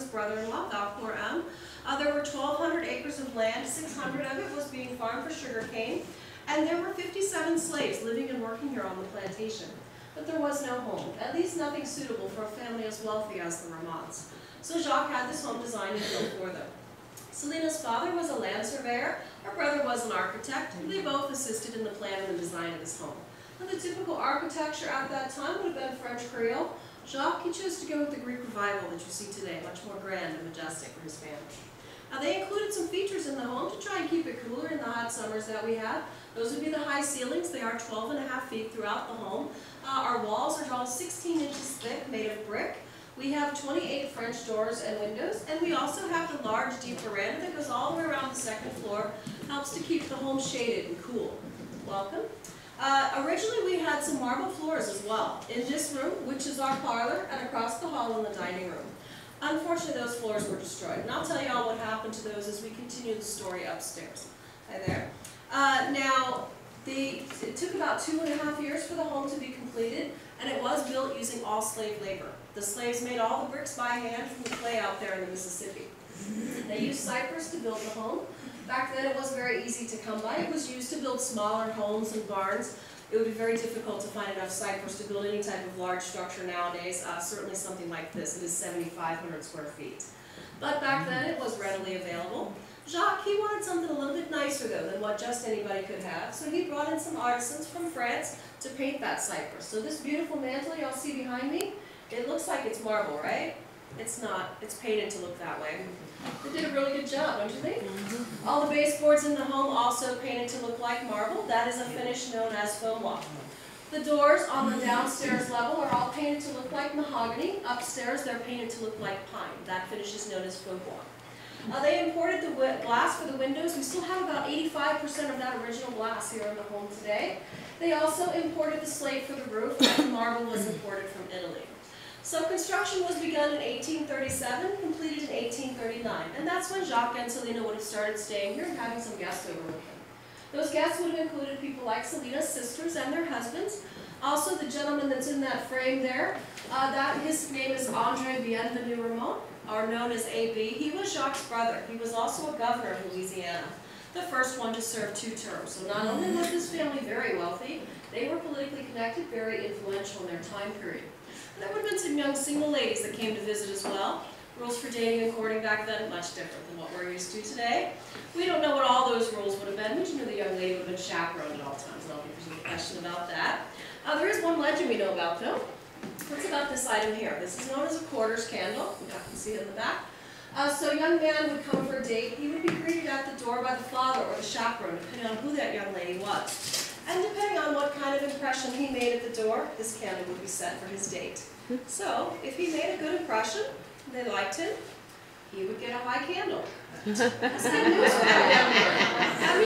his brother-in-law, Valcour M. There were 1,200 acres of land, 600 of it was being farmed for sugarcane, and there were 57 slaves living and working here on the plantation. But there was no home, at least nothing suitable for a family as wealthy as the Ramonds. So Jacques had this home designed and built for them. Selina's father was a land surveyor, her brother was an architect, and they both assisted in the plan and the design of this home. Now, the typical architecture at that time would have been French Creole. Jacques, he chose to go with the Greek Revival that you see today, much more grand and majestic for his family. Now, they included some features in the home to try and keep it cooler in the hot summers that we have. Those would be the high ceilings. They are 12.5 feet throughout the home. Our walls are all 16 inches thick, made of brick. We have 28 French doors and windows, and we also have the large, deep veranda that goes all the way around the second floor, helps to keep the home shaded and cool. Welcome. Originally, we had some marble floors as well in this room, which is our parlor, and across the hall in the dining room. Unfortunately, those floors were destroyed, and I'll tell you all what happened to those as we continue the story upstairs. Hi there. It took about 2.5 years for the home to be completed, and it was built using all slave labor. The slaves made all the bricks by hand from the clay out there in the Mississippi. They used cypress to build the home. Back then it was very easy to come by. It was used to build smaller homes and barns. It would be very difficult to find enough cypress to build any type of large structure nowadays, certainly something like this. It is 7,500 square feet. But back then it was readily available. Jacques, he wanted something a little bit nicer though than what just anybody could have, so he brought in some artisans from France to paint that cypress. So this beautiful mantle y'all see behind me, it looks like it's marble, right? It's not. It's painted to look that way. They did a really good job, don't you think? All the baseboards in the home also painted to look like marble. That is a finish known as faux bois. The doors on the downstairs level are all painted to look like mahogany. Upstairs they're painted to look like pine. That finish is known as faux bois. They imported the glass for the windows. We still have about 85% of that original glass here in the home today. They also imported the slate for the roof, and the marble was imported from Italy. So construction was begun in 1837, completed in 1839, and that's when Jacques and Selina would have started staying here and having some guests over with them. Those guests would have included people like Selina's sisters and their husbands. Also, the gentleman that's in that frame there, his name is Andre Bienvenu Ramon, or known as A.B. He was Jacques' brother. He was also a governor of Louisiana, the first one to serve 2 terms. So not only was this family very wealthy, they were politically connected, very influential in their time period. And there would have been some young single ladies that came to visit as well. Rules for dating and courting back then, much different than what we're used to today. We don't know what all those rules would have been, but you know the young lady would have been chaperoned at all times. I don't think there's any question about that. There is one legend we know about, though. What's about this item here? This is known as a quarters candle. You can see it in the back. So a young man would come for a date. He would be greeted at the door by the father or the chaperone, depending on who that young lady was. And depending on what kind of impression he made at the door, this candle would be set for his date. So if he made a good impression, they liked him, he would get a high candle. That's good news for everyone.